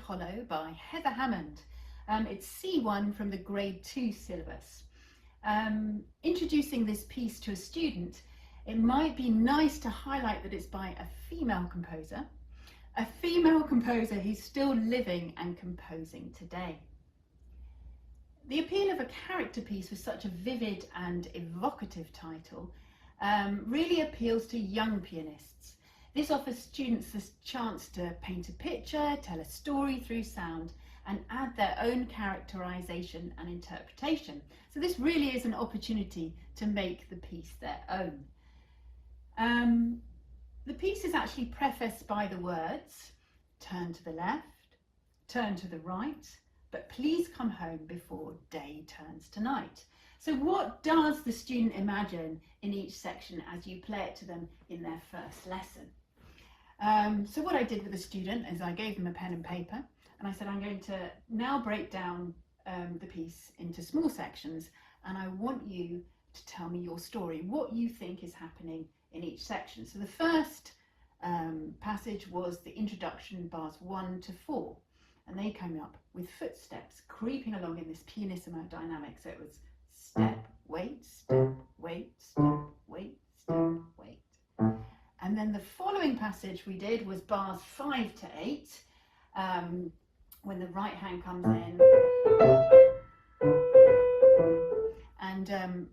Hollow by Heather Hammond. It's C1 from the grade 2 syllabus. Introducing this piece to a student, it might be nice to highlight that it's by a female composer who's still living and composing today. The appeal of a character piece with such a vivid and evocative title really appeals to young pianists. This offers students the chance to paint a picture, tell a story through sound, and add their own characterization and interpretation. So this really is an opportunity to make the piece their own. The piece is actually prefaced by the words, "Turn to the left, turn to the right, but please come home before day turns to night." So what does the student imagine in each section as you play it to them in their first lesson? So what I did with the student is I gave them a pen and paper and I said, I'm going to now break down the piece into small sections, and I want you to tell me your story, what you think is happening in each section. So the first passage was the introduction, bars 1 to 4, and they came up with footsteps creeping along in this pianissimo dynamic. So it was step, wait, step, wait, step, wait, step, wait. And then the following passage we did was bars 5 to 8, when the right hand comes in. And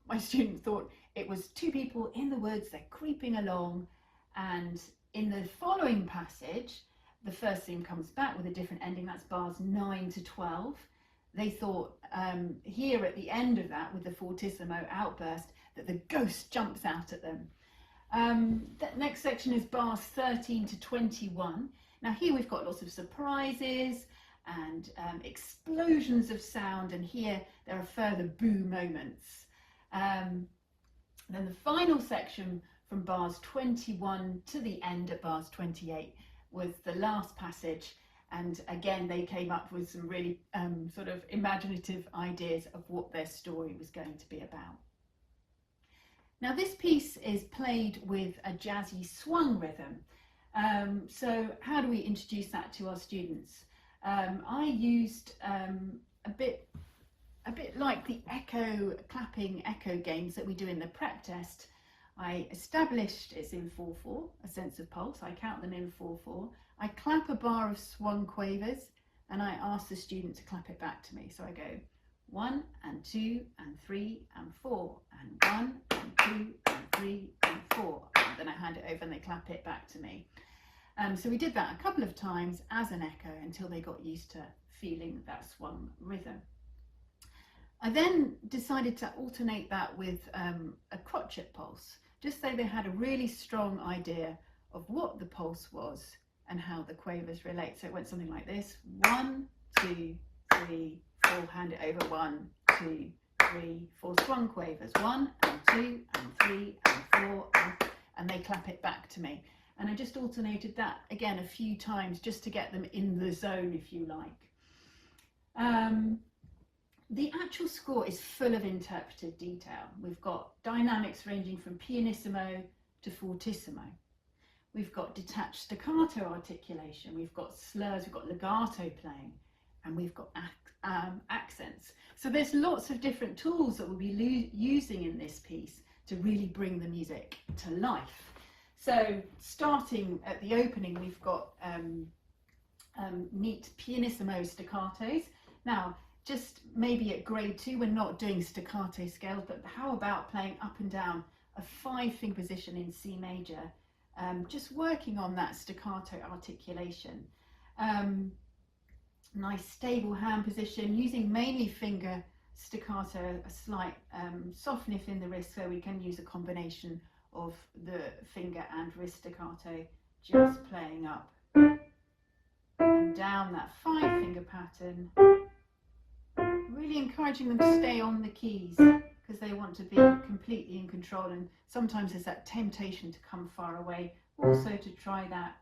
my student thought it was two people in the woods, they're creeping along. And in the following passage, the first theme comes back with a different ending, that's bars 9 to 12. They thought here at the end of that, with the fortissimo outburst, that the ghost jumps out at them. The next section is bars 13 to 21. Now here we've got lots of surprises and explosions of sound, and here there are further boo moments. Then the final section from bars 21 to the end at bars 28 was the last passage, and again they came up with some really sort of imaginative ideas of what their story was going to be about. Now this piece is played with a jazzy swung rhythm. So how do we introduce that to our students? I used a bit like the clapping echo games that we do in the prep test. I established it's in 4/4, a sense of pulse. I count them in 4/4. I clap a bar of swung quavers and I ask the student to clap it back to me. So I go 1 and 2 and 3 and 4 and 1 and 2 and 3 and 4, and then I hand it over and they clap it back to me. So we did that a couple of times as an echo until they got used to feeling that swung rhythm. I then decided to alternate that with a crotchet pulse, just so they had a really strong idea of what the pulse was and how the quavers relate. So it went something like this: 1, 2, 3, 4, hand it over, 1, 2, 3, 4, swung quavers, 1 and 2 and 3 and 4, and they clap it back to me. And I just alternated that again a few times just to get them in the zone, if you like. The actual score is full of interpretive detail. We've got dynamics ranging from pianissimo to fortissimo. We've got detached staccato articulation, we've got slurs, we've got legato playing, and we've got accents. So there's lots of different tools that we'll be using in this piece to really bring the music to life. So starting at the opening, we've got neat pianissimo staccatos. Now, just maybe at grade 2, we're not doing staccato scales, but how about playing up and down a 5-finger position in C major, just working on that staccato articulation. Nice stable hand position, using mainly finger staccato, a slight soft lift in the wrist, so we can use a combination of the finger and wrist staccato, just playing up and down that 5-finger pattern, really encouraging them to stay on the keys because they want to be completely in control, and sometimes there's that temptation to come far away, also to try that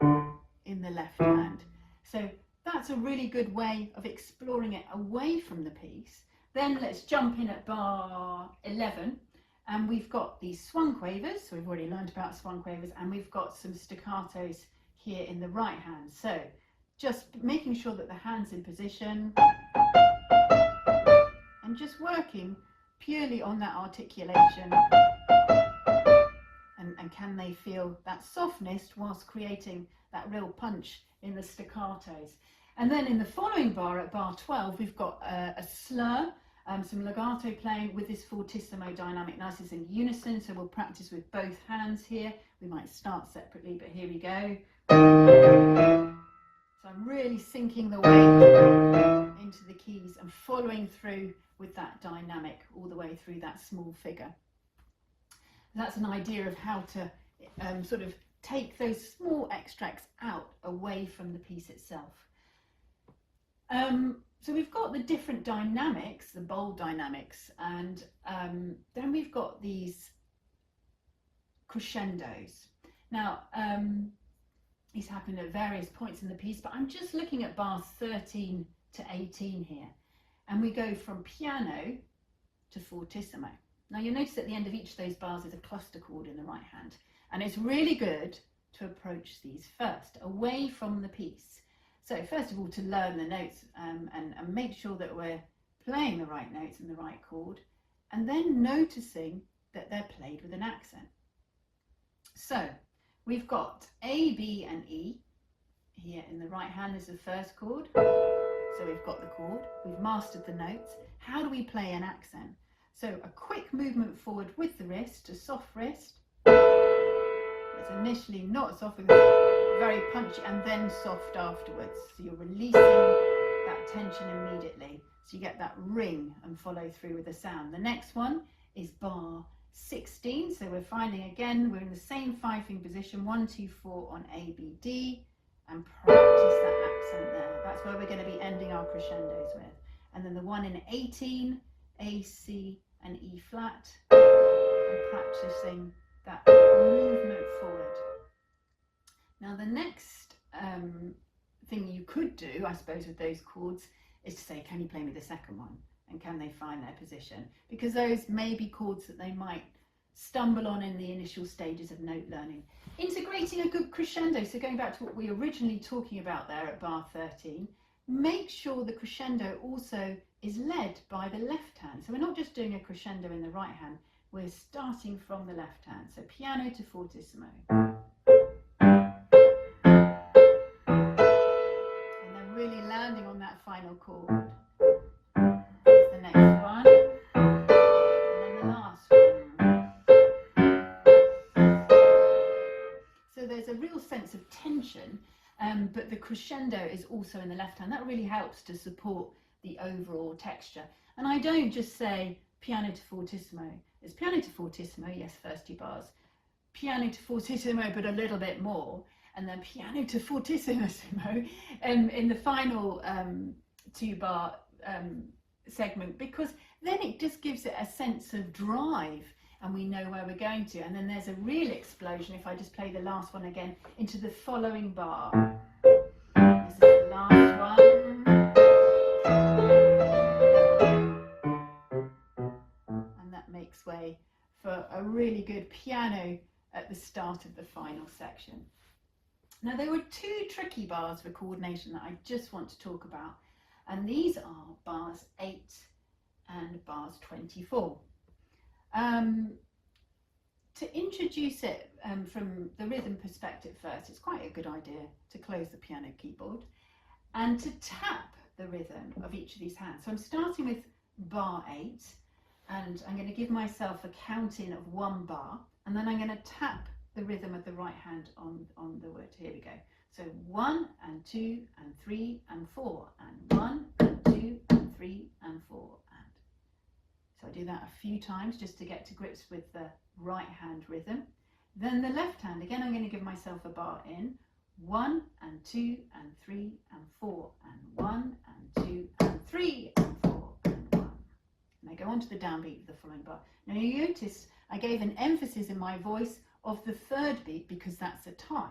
in the left hand. So that's a really good way of exploring it away from the piece. Then let's jump in at bar 11, and we've got these swung quavers, so we've already learned about swung quavers, and we've got some staccatos here in the right hand. So just making sure that the hand's in position and just working purely on that articulation. And can they feel that softness whilst creating that real punch in the staccatos. And then in the following bar, at bar 12, we've got a slur, some legato playing with this fortissimo dynamic, nice as in unison. So we'll practice with both hands here. We might start separately, but here we go. So I'm really sinking the weight into the keys and following through with that dynamic all the way through that small figure. That's an idea of how to sort of take those small extracts out away from the piece itself. So we've got the different dynamics, the bold dynamics, and then we've got these crescendos. Now, these happen at various points in the piece, but I'm just looking at bars 13 to 18 here, and we go from piano to fortissimo. Now you'll notice at the end of each of those bars is a cluster chord in the right hand, and it's really good to approach these first, away from the piece. So first of all, to learn the notes and make sure that we're playing the right notes and the right chord, and then noticing that they're played with an accent. So we've got A, B and E here in the right hand is the first chord. So we've got the chord, we've mastered the notes. How do we play an accent? So a quick movement forward with the wrist, a soft wrist. It's initially not soft, very punchy, and then soft afterwards. So you're releasing that tension immediately. So you get that ring and follow through with the sound. The next one is bar 16. So we're finding again, we're in the same 5-finger position, 1, 2, 4 on A, B, D, and practice that accent there. That's where we're going to be ending our crescendos with. And then the one in 18, A, C and E flat, and practicing that movement forward. Now the next thing you could do, I suppose, with those chords is to say, can you play me the second one? And can they find their position? Because those may be chords that they might stumble on in the initial stages of note learning. Integrating a good crescendo, so going back to what we were originally talking about there at bar 13, make sure the crescendo also is led by the left hand. So we're not just doing a crescendo in the right hand, we're starting from the left hand. So piano to fortissimo. And then really landing on that final chord. That's the next one. And then the last one. So there's a real sense of tension, but the crescendo is also in the left hand. That really helps to support the overall texture. And I don't just say piano to fortissimo. It's piano to fortissimo, yes, first 2 bars. Piano to fortissimo, but a little bit more. And then piano to fortissimo in the final 2-bar segment, because then it just gives it a sense of drive and we know where we're going to. And then there's a real explosion, if I just play the last one again, into the following bar. This is the last one. And that makes way for a really good piano at the start of the final section. Now there were 2 tricky bars for coordination that I just want to talk about, and these are bars 8 and bars 24. To introduce it from the rhythm perspective first, it's quite a good idea to close the piano keyboard and to tap the rhythm of each of these hands. So I'm starting with bar 8, and I'm going to give myself a count in of 1 bar, and then I'm going to tap the rhythm of the right hand on the wood. Here we go. So 1 and 2 and 3 and 4, and 1 and 2 and 3 and 4, and. So I do that a few times just to get to grips with the right hand rhythm. Then the left hand, again, I'm going to give myself a bar in, 1 and 2 and 3 and 4, and 1 and 2 and 3 and 4 and 1. And I go on to the downbeat of the following bar. Now you notice I gave an emphasis in my voice of the 3rd beat because that's a tie.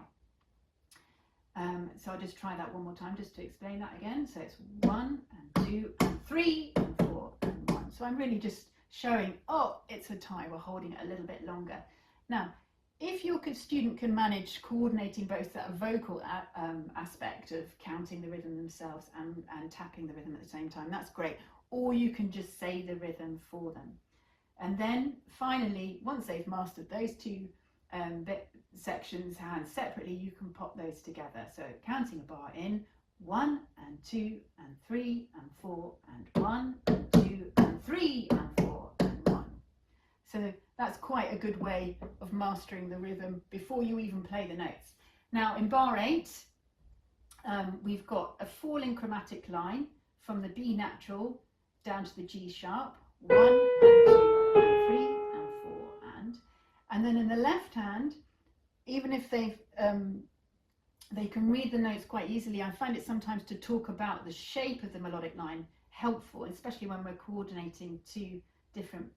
So I'll just try that one more time just to explain that again. So it's 1 and 2 and 3 and 4 and 1. So I'm really just showing, oh, it's a tie, we're holding it a little bit longer. Now, if your student can manage coordinating both that vocal aspect of counting the rhythm themselves and tapping the rhythm at the same time, that's great. Or you can just say the rhythm for them. And then finally, once they've mastered those two sections, hands separately, you can pop those together. So counting a bar in 1 and 2 and 3 and 4 and 1 and 2 and 3 and 4 and 1. So that's quite a good way of mastering the rhythm before you even play the notes. Now in bar 8, we've got a falling chromatic line from the B natural down to the G sharp, 1 and 2 and 3 and 4 and then in the left hand, even if they can read the notes quite easily, I find it sometimes to talk about the shape of the melodic line helpful, especially when we're coordinating two different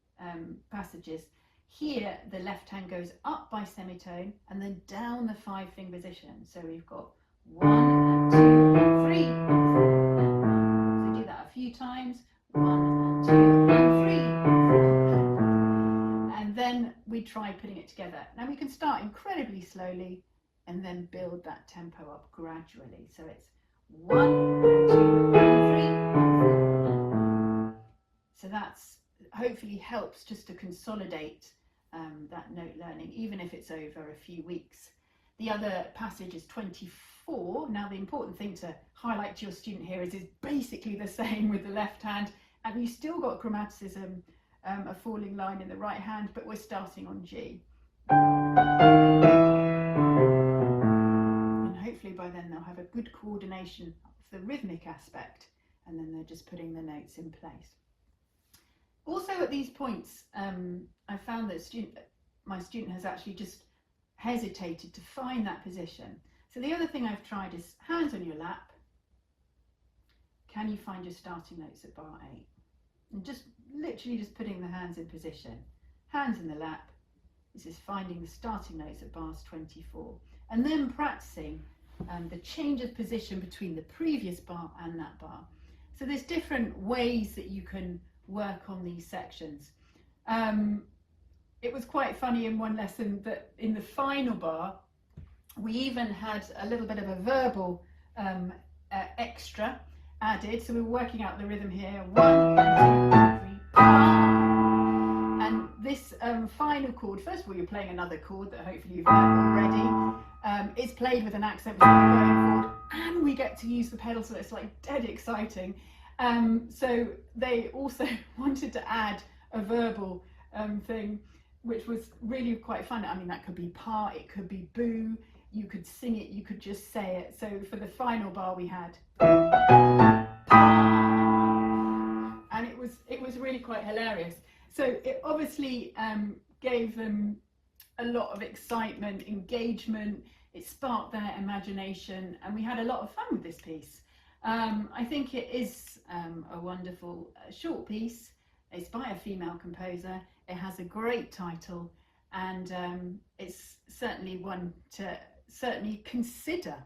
passages. Here the left hand goes up by semitone and then down the 5-finger position. So we've got 1 and 2 and 3 and 4. So do that a few times. 1 and 2 and 3 and 4. And then we try putting it together. Now we can start incredibly slowly and then build that tempo up gradually. So it's 1 and 2 and 3 and 4. So that's hopefully helps just to consolidate that note learning, even if it's over a few weeks. The other passage is 24. Now the important thing to highlight to your student here is it's basically the same with the left hand, and you still got chromaticism, a falling line in the right hand, but we're starting on G. And hopefully by then they'll have a good coordination of the rhythmic aspect, and then they're just putting the notes in place. Also at these points, I found that my student has actually just hesitated to find that position. So the other thing I've tried is hands on your lap. Can you find your starting notes at bar 8? And just literally just putting the hands in position. Hands in the lap. This is finding the starting notes at bars 24. And then practicing the change of position between the previous bar and that bar. So there's different ways that you can work on these sections. It was quite funny in one lesson that in the final bar we even had a little bit of a verbal extra added, so we were working out the rhythm here, 1 and 2 and 3, and this final chord, first of all you're playing another chord that hopefully you've learned already. It's played with an accent going forward, and we get to use the pedal, so it's like dead exciting. So they also wanted to add a verbal thing, which was really quite fun. I mean, that could be pa, it could be boo, you could sing it, you could just say it. So for the final bar we had pa, and it was really quite hilarious. So it obviously gave them a lot of excitement, engagement, it sparked their imagination, and we had a lot of fun with this piece. I think it is a wonderful short piece. It's by a female composer. It has a great title, and it's certainly one to certainly consider.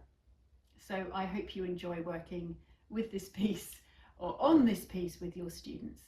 So I hope you enjoy working with this piece or on this piece with your students.